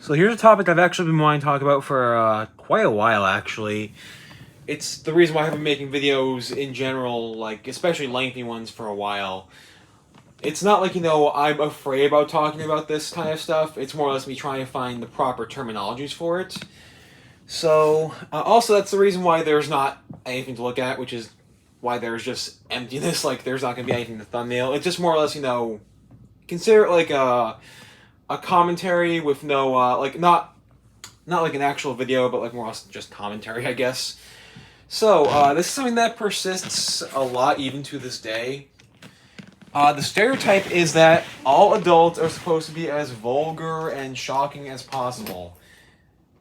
So here's a topic I've actually been wanting to talk about for quite a while, actually. It's the reason why I've been making videos in general, like, especially lengthy ones, for a while. It's not like, I'm afraid about talking about this kind of stuff. It's more or less me trying to find the proper terminologies for it. So, also, that's the reason why there's not anything to look at, which is why there's just emptiness. Like, there's not going to be anything in the thumbnail. It's just more or less, consider it like a commentary with no, not like an actual video, but like more or less just commentary, I guess. So, this is something that persists a lot even to this day. The stereotype is that all adults are supposed to be as vulgar and shocking as possible,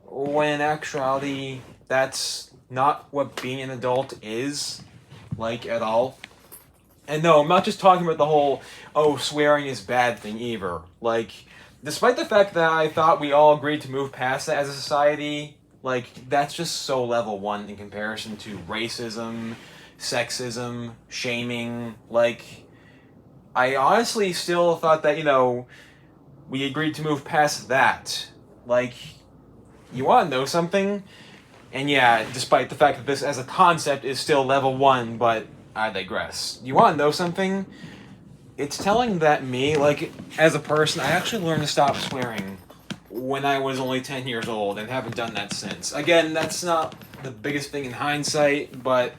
when in actuality, that's not what being an adult is, like, at all. And no, I'm not just talking about the whole, oh, swearing is bad thing either. Like, despite the fact that I thought we all agreed to move past that as a society, like, that's just so level one in comparison to racism, sexism, shaming. Like, I honestly still thought that, we agreed to move past that. Like, you want to know something? And yeah, despite the fact that this as a concept is still level one, but I digress. You want to know something? It's telling that me, like, as a person, I actually learned to stop swearing when I was only 10 years old and haven't done that since. Again, that's not the biggest thing in hindsight, but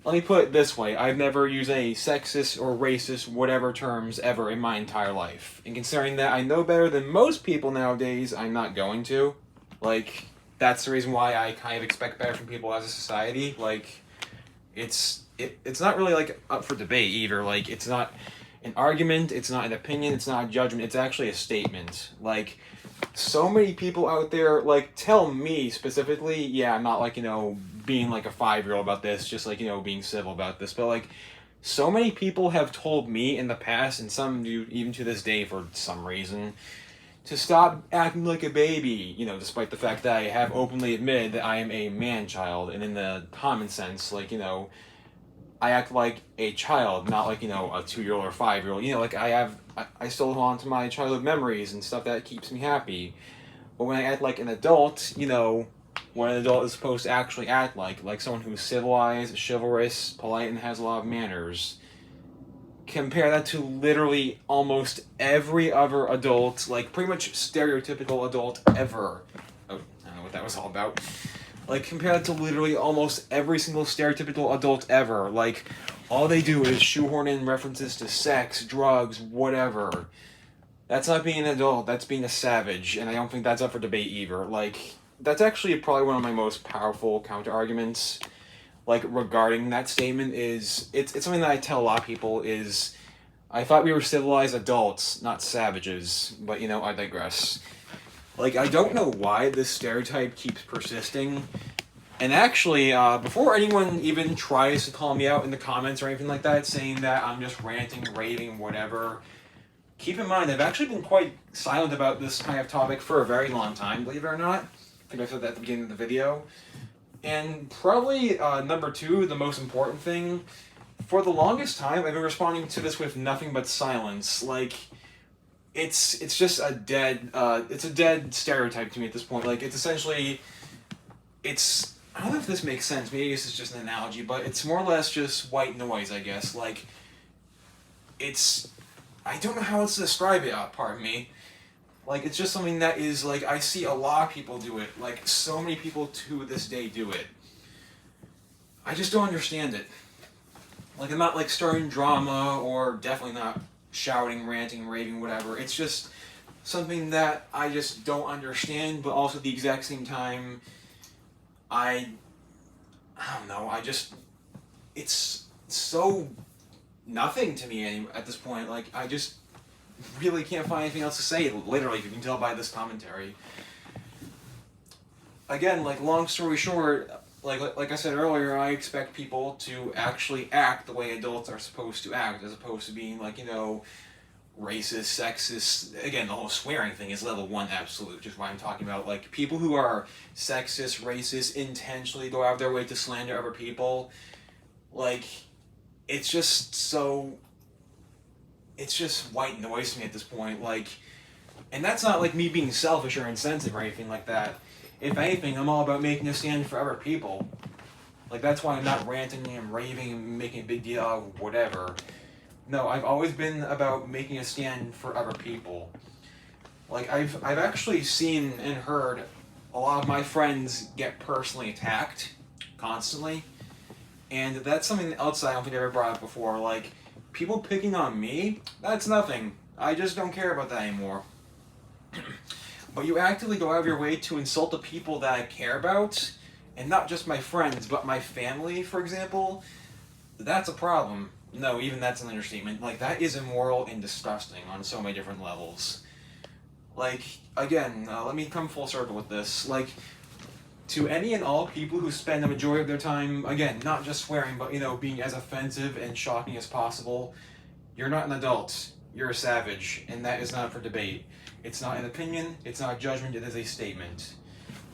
let me put it this way. I've never used any sexist or racist whatever terms ever in my entire life. And considering that I know better than most people nowadays, I'm not going to. Like, that's the reason why I kind of expect better from people as a society. Like, it's not really, like, up for debate either. Like, it's not an argument, it's not an opinion, it's not a judgment, it's actually a statement. Like, so many people out there, like, tell me specifically, yeah, I'm not, like, being like a 5-year-old about this, just like, being civil about this, but like, so many people have told me in the past, and some do even to this day for some reason, to stop acting like a baby, despite the fact that I have openly admitted that I am a man-child, and in the common sense, like, I act like a child, not like, a 2-year-old or 5-year-old. Like, I still hold on to my childhood memories and stuff that keeps me happy. But when I act like an adult, what an adult is supposed to actually act like someone who's civilized, chivalrous, polite, and has a lot of manners. Compare that to literally almost every other adult, like, pretty much stereotypical adult ever. Oh, I don't know what that was all about. Like, compare that to literally almost every single stereotypical adult ever. Like, all they do is shoehorn in references to sex, drugs, whatever. That's not being an adult, that's being a savage, and I don't think that's up for debate either. Like, that's actually probably one of my most powerful counter-arguments, like, regarding that statement is, it's something that I tell a lot of people is, I thought we were civilized adults, not savages, but, I digress. Like, I don't know why this stereotype keeps persisting. And actually, before anyone even tries to call me out in the comments or anything like that, saying that I'm just ranting, raving, whatever, keep in mind, I've actually been quite silent about this kind of topic for a very long time, believe it or not. I think I said that at the beginning of the video. And probably, number two, the most important thing, for the longest time, I've been responding to this with nothing but silence. Like, it's just a dead stereotype to me at this point. Like, it's essentially, I don't know if this makes sense, maybe this is just an analogy, but it's more or less just white noise, I guess. Like, I don't know how else to describe it, pardon me. Like, it's just something that is, like, I see a lot of people do it. Like, so many people to this day do it. I just don't understand it. Like, I'm not, like, starting drama, or definitely not shouting, ranting, raving, whatever. It's just something that I just don't understand, but also at the exact same time, I don't know, it's so nothing to me at this point. Like, I just really can't find anything else to say, literally, if you can tell by this commentary. Again, like, long story short, like I said earlier, I expect people to actually act the way adults are supposed to act, as opposed to being, like, racist, sexist. Again, the whole swearing thing is level one absolute, just what I'm talking about. Like, people who are sexist, racist, intentionally go out of their way to slander other people, like, it's just white noise to me at this point. Like, And that's not like me being selfish or insensitive or anything like that. If anything, I'm all about making a stand for other people. Like, that's why I'm not ranting and raving and making a big deal out of whatever. No, I've always been about making a stand for other people. Like, I've actually seen and heard a lot of my friends get personally attacked constantly. And that's something else I don't think I ever brought up before. Like, people picking on me, that's nothing. I just don't care about that anymore. But you actively go out of your way to insult the people that I care about, and not just my friends, but my family, for example, that's a problem. No, even that's an understatement. Like, that is immoral and disgusting on so many different levels. Like, again, let me come full circle with this. Like, to any and all people who spend the majority of their time, again, not just swearing, but, being as offensive and shocking as possible, you're not an adult. You're a savage, and that is not for debate. It's not an opinion, it's not a judgment, it is a statement.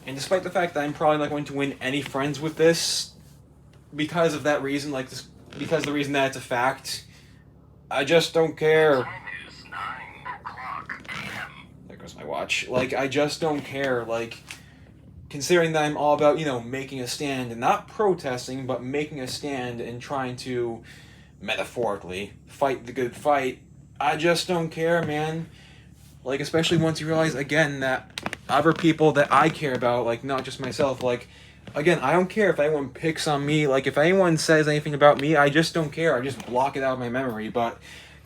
And despite the fact that I'm probably not going to win any friends with this, because of that reason, because of the reason that it's a fact, I just don't care. The time is 9:00 a.m. There goes my watch. Like, I just don't care. Like, considering that I'm all about, making a stand, and not protesting, but making a stand and trying to, metaphorically, fight the good fight, I just don't care, man. Like, especially once you realize, again, that other people that I care about, like, not just myself, like, again, I don't care if anyone picks on me, like, if anyone says anything about me, I just don't care, I just block it out of my memory, but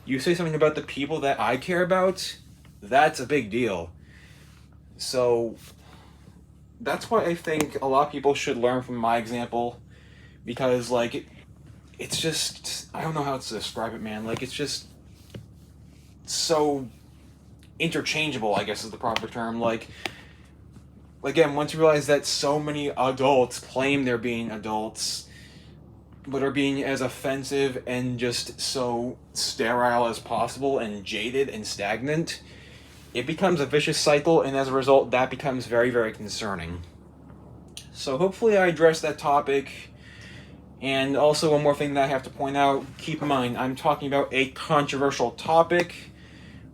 you say something about the people that I care about, that's a big deal. So, that's why I think a lot of people should learn from my example, because, like, it's just, I don't know how to describe it, man, like, it's just so interchangeable, I guess is the proper term. Like, again, once you realize that so many adults claim they're being adults, but are being as offensive and just so sterile as possible and jaded and stagnant, it becomes a vicious cycle, and as a result, that becomes very, very concerning. So hopefully I addressed that topic. And also, one more thing that I have to point out, keep in mind, I'm talking about a controversial topic,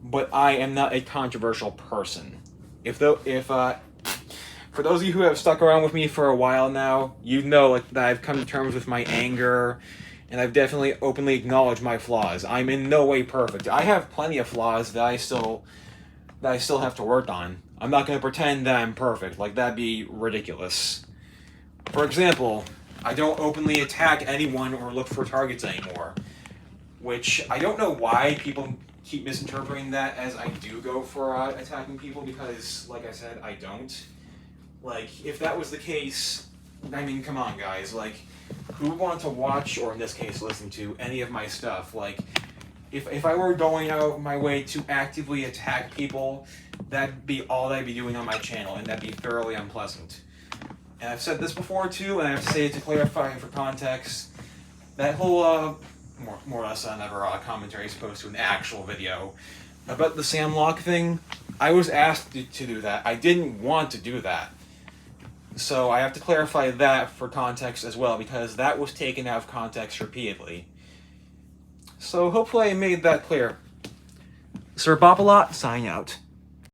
but I am not a controversial person. For those of you who have stuck around with me for a while now, you know that I've come to terms with my anger, and I've definitely openly acknowledged my flaws. I'm in no way perfect. I have plenty of flaws that I still have to work on. I'm not going to pretend that I'm perfect. Like, that'd be ridiculous. For example, I don't openly attack anyone or look for targets anymore, which I don't know why people keep misinterpreting that as I do go for attacking people, because, like I said, I don't. Like, if that was the case, I mean, come on, guys. Like, who would want to watch, or in this case, listen to, any of my stuff? Like, if I were going out my way to actively attack people, that'd be all I'd be doing on my channel, and that'd be thoroughly unpleasant. And I've said this before, too, and I have to say it to clarify for context. That whole, more or less another commentary as opposed to an actual video about the Sam Locke thing, I was asked to do that. I didn't want to do that. So I have to clarify that for context as well, because that was taken out of context repeatedly. So hopefully I made that clear. Sir Bop-A-Lot, signing out.